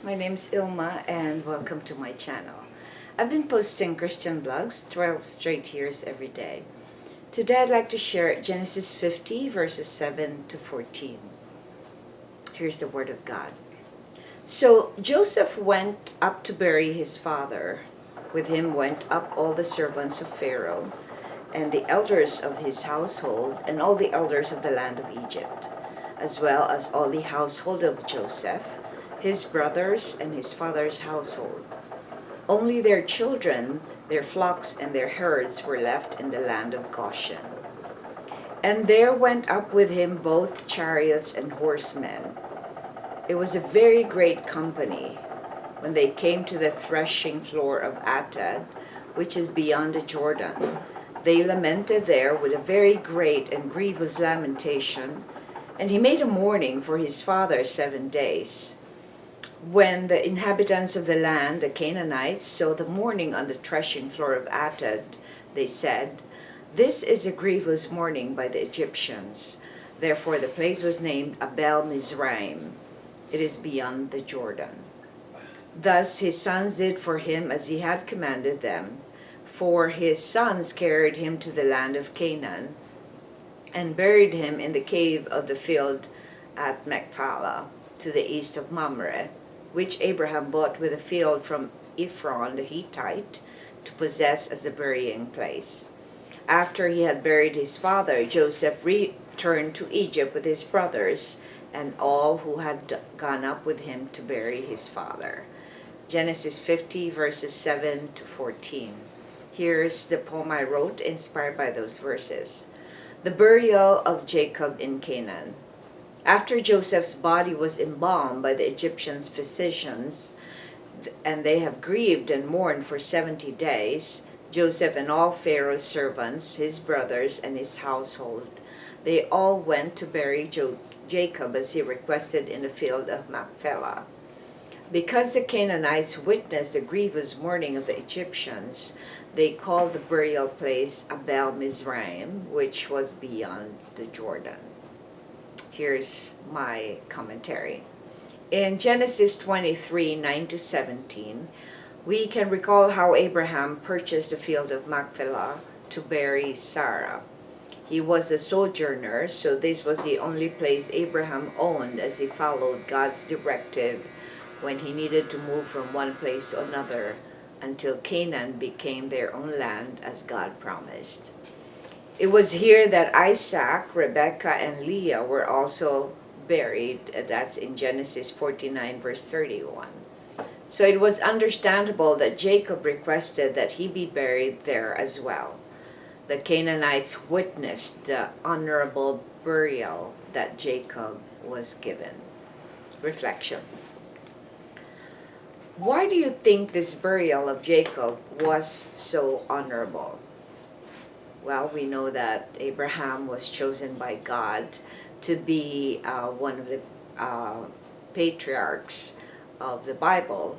my name's Ilma and welcome to my channel. I've been posting Christian blogs 12 straight years every day. Today I'd like to share Genesis 50 verses 7 to 14. Here's the word of God. So Joseph went up to bury his father. With him went up all the servants of Pharaoh, and the elders of his household, and all the elders of the land of Egypt, as well as all the household of Joseph, his brothers, and his father's household. Only their children, their flocks, and their herds were left in the land of Goshen. And there went up with him both chariots and horsemen. It was a very great company. When they came to the threshing floor of Atad, which is beyond the Jordan, they lamented there with a very great and grievous lamentation, and he made a mourning for his father 7 days. When the inhabitants of the land, the Canaanites, saw the mourning on the threshing floor of Atad, they said, "This is a grievous mourning by the Egyptians." Therefore the place was named Abel-mizraim. It is beyond the Jordan. Thus his sons did for him as he had commanded them, for his sons carried him to the land of Canaan, and buried him in the cave of the field at Machpelah, to the east of Mamre, which Abraham bought with a field from Ephron the Hittite to possess as a burying place. After he had buried his father, Joseph returned to Egypt with his brothers and all who had gone up with him to bury his father. Genesis 50 verses 7 to 14. Here's the poem I wrote inspired by those verses. The burial of Jacob in Canaan. After Joseph's body was embalmed by the Egyptians' physicians, and they have grieved and mourned for 70 days, Joseph and all Pharaoh's servants, his brothers, and his household, they all went to bury Jacob as he requested in the field of Machpelah. Because the Canaanites witnessed the grievous mourning of the Egyptians, they called the burial place Abel-mizraim, which was beyond the Jordan. Here's my commentary. In Genesis 23, 9 to 17, we can recall how Abraham purchased the field of Machpelah to bury Sarah. He was a sojourner, so this was the only place Abraham owned as he followed God's directive when he needed to move from one place to another until Canaan became their own land as God promised. It was here that Isaac, Rebekah, and Leah were also buried. That's in Genesis 49 verse 31. So it was understandable that Jacob requested that he be buried there as well. The Canaanites witnessed the honorable burial that Jacob was given. Reflection. Why do you think this burial of Jacob was so honorable? Well, we know that Abraham was chosen by God to be one of the patriarchs of the Bible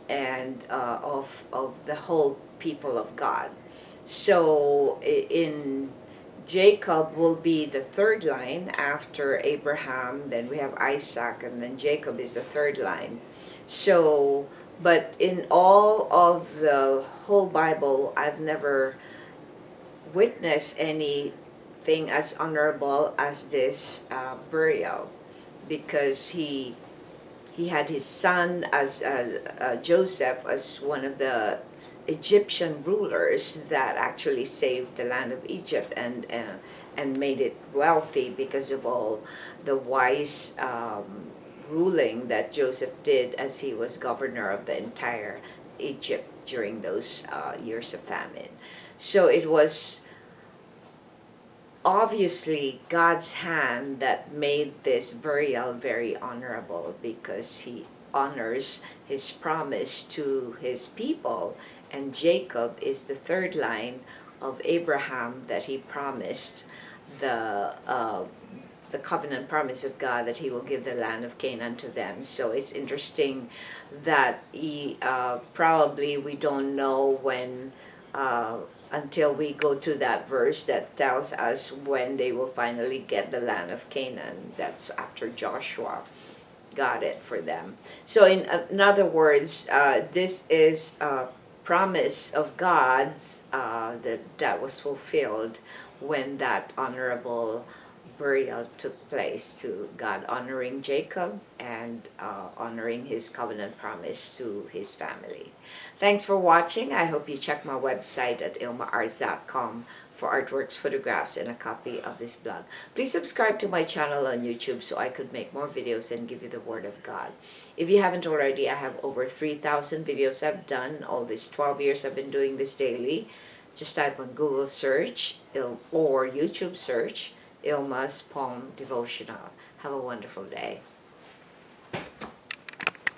and of the whole people of God. So in Jacob will be the third line after Abraham, then we have Isaac, and then Jacob is the third line. So, but in all of the whole Bible, I've never witnessed anything as honorable as this burial, because he had his son as Joseph as one of the Egyptian rulers that actually saved the land of Egypt and made it wealthy because of all the wise ruling that Joseph did as he was governor of the entire Egypt during those years of famine. So it was obviously God's hand that made this burial very honorable, because he honors his promise to his people, and Jacob is the third line of Abraham that he promised the covenant promise of God that he will give the land of Canaan to them. So it's interesting that he probably we don't know when until we go to that verse that tells us when they will finally get the land of Canaan. That's after Joshua. got it for them. So in other words, this is a promise of God's that was fulfilled when that honorable burial took place, to God honoring Jacob and honoring his covenant promise to his family. Thanks for watching. I hope you check my website at ILMA'S.com for artworks, photographs, and a copy of this blog. Please subscribe to my channel on YouTube so I could make more videos and give you the Word of God. If you haven't already, I have over 3,000 videos I've done. All these 12 years I've been doing this daily. Just type on Google search or YouTube search ILMA'S Poem Devotional. Have a wonderful day.